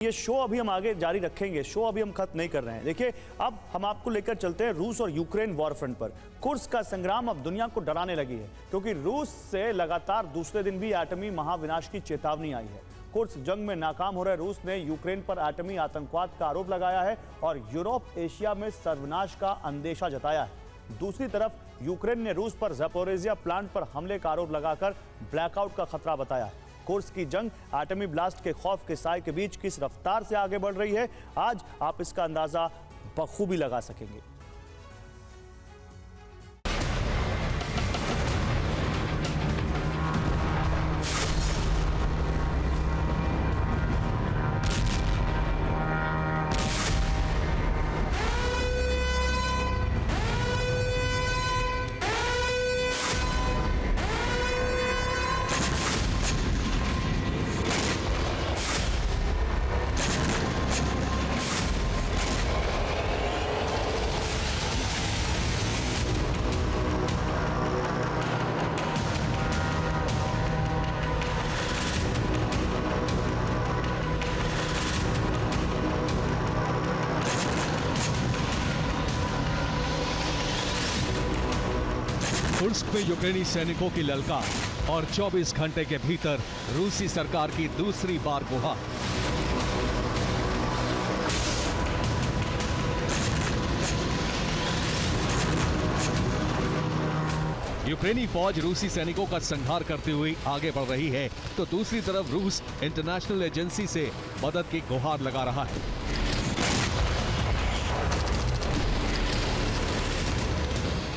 ये शो अभी हम आगे जारी रखेंगे, शो अभी हम खत्म नहीं कर रहे हैं। देखिए, अब हम आपको लेकर चलते हैं रूस और यूक्रेन वॉर फ्रंट पर। कुर्स्क का संग्राम अब दुनिया को डराने लगी है, क्योंकि रूस से लगातार दूसरे दिन भी एटमी महाविनाश की चेतावनी आई है। कुर्स्क जंग में नाकाम हो रहे रूस ने यूक्रेन पर एटमी आतंकवाद का आरोप लगाया है और यूरोप एशिया में सर्वनाश का अंदेशा जताया है। दूसरी तरफ यूक्रेन ने रूस पर ज़पोरिज़िया प्लांट पर हमले का आरोप लगाकर ब्लैकआउट का खतरा बताया है। कुर्स्क की जंग एटमी ब्लास्ट के खौफ के साए के बीच किस रफ्तार से आगे बढ़ रही है, आज आप इसका अंदाजा बखूबी लगा सकेंगे। कुर्स्क में यूक्रेनी सैनिकों की ललकार और 24 घंटे के भीतर रूसी सरकार की दूसरी बार गुहार। यूक्रेनी फौज रूसी सैनिकों का संहार करते हुए आगे बढ़ रही है, तो दूसरी तरफ रूस इंटरनेशनल एजेंसी से मदद की गुहार लगा रहा है।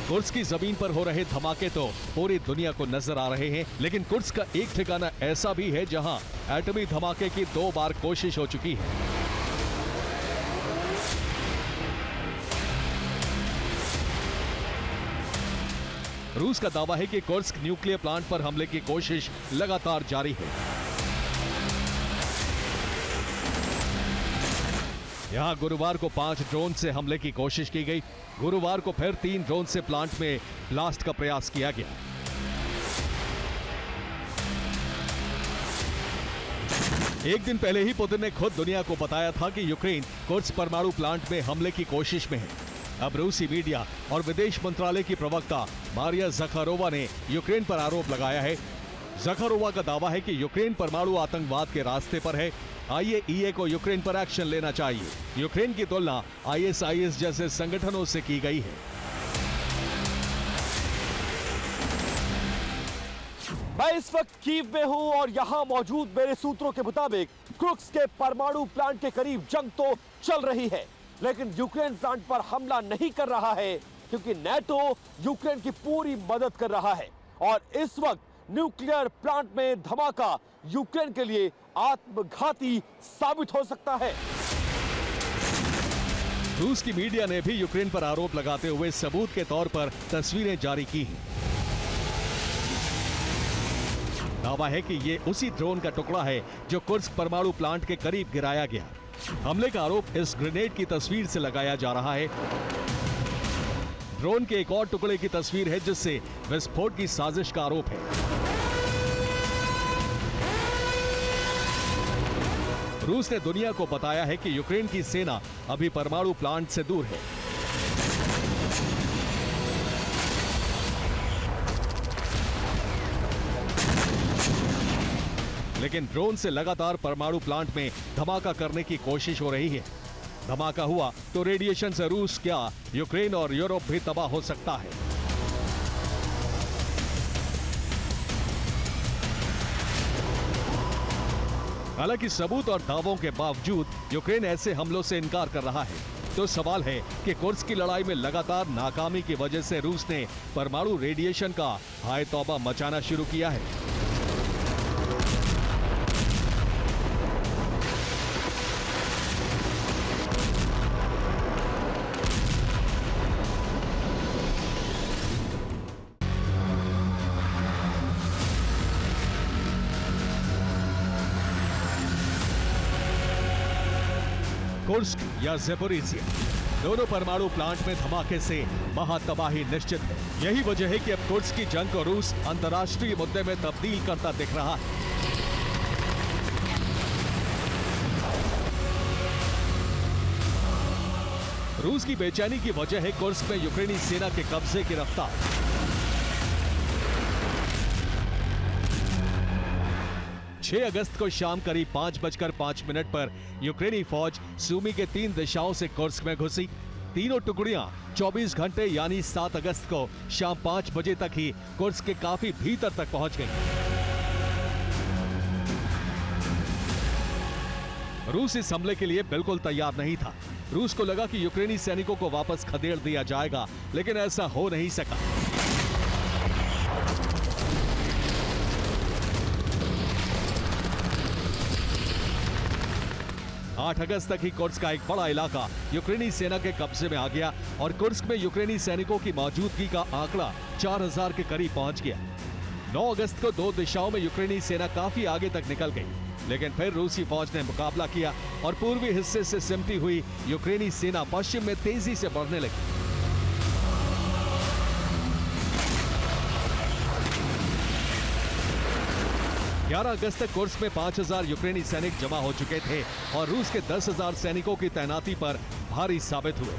कुर्स्क की जमीन पर हो रहे धमाके तो पूरी दुनिया को नजर आ रहे हैं, लेकिन कुर्स्क का एक ठिकाना ऐसा भी है जहां एटमी धमाके की 2 बार कोशिश हो चुकी है। रूस का दावा है कि कुर्स्क न्यूक्लियर प्लांट पर हमले की कोशिश लगातार जारी है। यहां गुरुवार को 5 ड्रोन से हमले की कोशिश की गई। गुरुवार को फिर 3 ड्रोन से प्लांट में ब्लास्ट का प्रयास किया गया। एक दिन पहले ही पुतिन ने खुद दुनिया को बताया था कि यूक्रेन कुर्स्क परमाणु प्लांट में हमले की कोशिश में है। अब रूसी मीडिया और विदेश मंत्रालय की प्रवक्ता मारिया ज़खारोवा ने यूक्रेन पर आरोप लगाया है। ज़खारोवा का दावा है कि यूक्रेन परमाणु आतंकवाद के रास्ते पर है। IAEA को यूक्रेन पर एक्शन लेना चाहिए। यूक्रेन की तुलना ISIS जैसे संगठनों से की गई है। मैं इस वक्त कीव में हूं और यहां मौजूद मेरे सूत्रों के मुताबिक कुर्स्क के परमाणु प्लांट के करीब जंग तो चल रही है, लेकिन यूक्रेन प्लांट पर हमला नहीं कर रहा है, क्योंकि NATO यूक्रेन की पूरी मदद कर रहा है। और इस वक्त न्यूक्लियर प्लांट में धमाका यूक्रेन के लिए आत्मघाती साबित हो सकता है। रूस की मीडिया ने भी यूक्रेन पर आरोप लगाते हुए सबूत के तौर पर तस्वीरें जारी की हैं। दावा है कि ये उसी ड्रोन का टुकड़ा है जो कुर्स्क परमाणु प्लांट के करीब गिराया गया। हमले का आरोप इस ग्रेनेड की तस्वीर से लगाया जा रहा है। ड्रोन के एक और टुकड़े की तस्वीर है जिससे विस्फोट की साजिश का आरोप है। रूस ने दुनिया को बताया है कि यूक्रेन की सेना अभी परमाणु प्लांट से दूर है। लेकिन ड्रोन से लगातार परमाणु प्लांट में धमाका करने की कोशिश हो रही है। धमाका हुआ तो रेडिएशन से रूस क्या, यूक्रेन और यूरोप भी तबाह हो सकता है। हालांकि सबूत और दावों के बावजूद यूक्रेन ऐसे हमलों से इनकार कर रहा है। तो सवाल है कि कुर्स्क की लड़ाई में लगातार नाकामी की वजह से रूस ने परमाणु रेडिएशन का हाय तौबा मचाना शुरू किया है। कुर्स्क या ज़पोरिज़िया, दोनों परमाणु प्लांट में धमाके से महातबाही निश्चित है। यही वजह है कि अब कुर्स्क की जंग को रूस अंतर्राष्ट्रीय मुद्दे में तब्दील करता दिख रहा है। रूस की बेचैनी की वजह है कुर्स्क में यूक्रेनी सेना के कब्जे की रफ्तार। अगस्त को शाम करीब 5:05 पर यूक्रेनी फौज सूमी के 3 दिशाओं से कुर्स्क में घुसी। तीनों टुकड़ियां 24 घंटे यानी 7 अगस्त को शाम 5 बजे तक ही कुर्स्क के काफी भीतर तक पहुंच गई। रूस इस हमले के लिए बिल्कुल तैयार नहीं था। रूस को लगा कि यूक्रेनी सैनिकों को वापस खदेड़ दिया जाएगा, लेकिन ऐसा हो नहीं सका। 8 अगस्त तक ही कुर्स्क का एक बड़ा इलाका यूक्रेनी सेना के कब्जे में आ गया और कुर्स्क में यूक्रेनी सैनिकों की मौजूदगी का आंकड़ा 4000 के करीब पहुंच गया। 9 अगस्त को 2 दिशाओं में यूक्रेनी सेना काफी आगे तक निकल गई, लेकिन फिर रूसी फौज ने मुकाबला किया और पूर्वी हिस्से से सिमटी हुई यूक्रेनी सेना पश्चिम में तेजी से बढ़ने लगी। 11 अगस्त तक कुर्स्क में 5000 यूक्रेनी सैनिक जमा हो चुके थे और रूस के 10,000 सैनिकों की तैनाती पर भारी साबित हुए।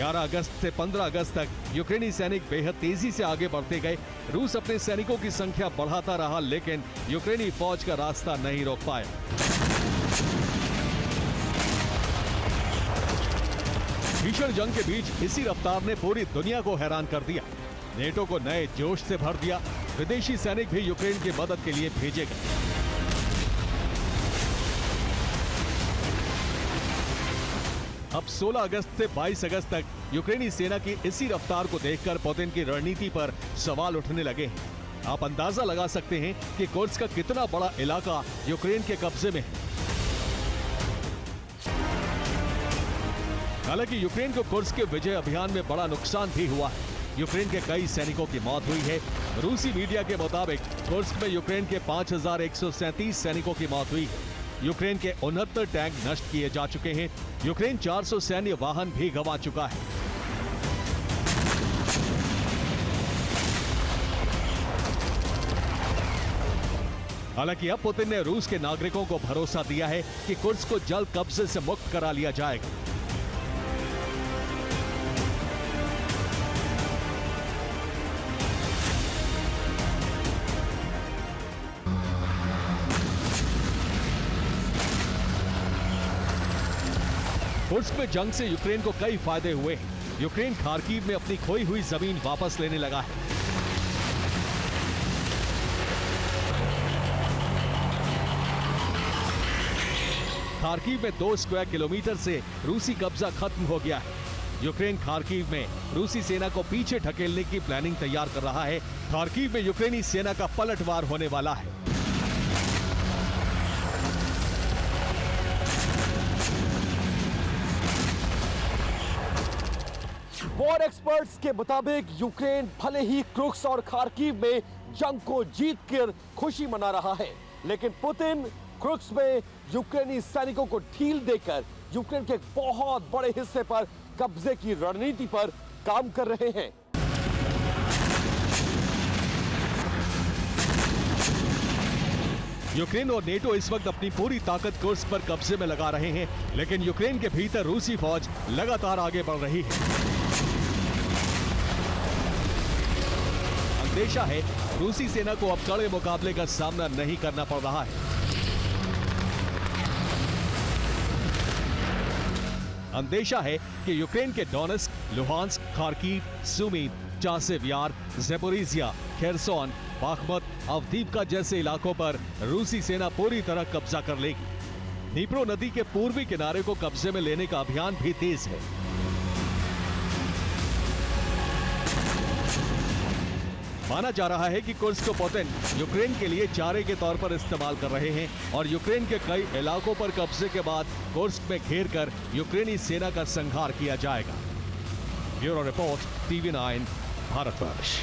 अगस्त से 15 अगस्त तक यूक्रेनी सैनिक बेहद तेजी से आगे बढ़ते गए। रूस अपने सैनिकों की संख्या बढ़ाता रहा, लेकिन यूक्रेनी फौज का रास्ता नहीं रोक पाया। भीषण जंग के बीच इसी रफ्तार ने पूरी दुनिया को हैरान कर दिया। नेटो को नए जोश से भर दिया। विदेशी सैनिक भी यूक्रेन की मदद के लिए भेजे गए। अब 16 अगस्त से 22 अगस्त तक यूक्रेनी सेना की इसी रफ्तार को देखकर पुतिन की रणनीति पर सवाल उठने लगे हैं। आप अंदाजा लगा सकते हैं कि कुर्स्क का कितना बड़ा इलाका यूक्रेन के कब्जे में है। हालांकि यूक्रेन को कुर्स्क के विजय अभियान में बड़ा नुकसान भी हुआ है। यूक्रेन के कई सैनिकों की मौत हुई है। रूसी मीडिया के मुताबिक कुर्स्क में यूक्रेन के 5137 सैनिकों की मौत हुई है। यूक्रेन के 69 टैंक नष्ट किए जा चुके हैं। यूक्रेन 400 सैन्य वाहन भी गंवा चुका है। हालांकि अब पुतिन ने रूस के नागरिकों को भरोसा दिया है कि कुर्स्क को जल्द कब्जे से मुक्त करा लिया जाएगा। कुर्स्क में जंग से यूक्रेन को कई फायदे हुए हैं। यूक्रेन खार्किव में अपनी खोई हुई जमीन वापस लेने लगा है। खार्किव में 2 स्क्वायर किलोमीटर से रूसी कब्जा खत्म हो गया है। यूक्रेन खार्किव में रूसी सेना को पीछे ढकेलने की प्लानिंग तैयार कर रहा है। खार्किव में यूक्रेनी सेना का पलटवार होने वाला है। वॉर एक्सपर्ट्स के मुताबिक यूक्रेन भले ही क्रुक्स और खार्किव में जंग को जीतकर खुशी मना रहा है, लेकिन पुतिन क्रुक्स में यूक्रेनी सैनिकों को ढील देकर यूक्रेन के बहुत बड़े हिस्से पर कब्जे की रणनीति पर काम कर रहे हैं। यूक्रेन और नेटो इस वक्त अपनी पूरी ताकत कुर्स्क पर कब्जे में लगा रहे हैं, लेकिन यूक्रेन के भीतर रूसी फौज लगातार आगे बढ़ रही है। अंदेशा है रूसी सेना को अब कड़े मुकाबले का सामना नहीं करना पड़ रहा है। अंदेशा है कि यूक्रेन के डोनेस्क, लुहांस्क, खार्किव, सूमी, चासिव यार, ज़ेपोरिज़िया, खेरसोन, बाखमत, अवदीपका जैसे इलाकों पर रूसी सेना पूरी तरह कब्जा कर लेगी। दनीप्रो नदी के पूर्वी किनारे को कब्जे में लेने का अभियान भी तेज है। माना जा रहा है कि कुर्स्क को पुतिन यूक्रेन के लिए चारे के तौर पर इस्तेमाल कर रहे हैं और यूक्रेन के कई इलाकों पर कब्जे के बाद कुर्स्क में घेरकर यूक्रेनी सेना का संहार किया जाएगा। Bureau report, TV9, Bharatvarsh.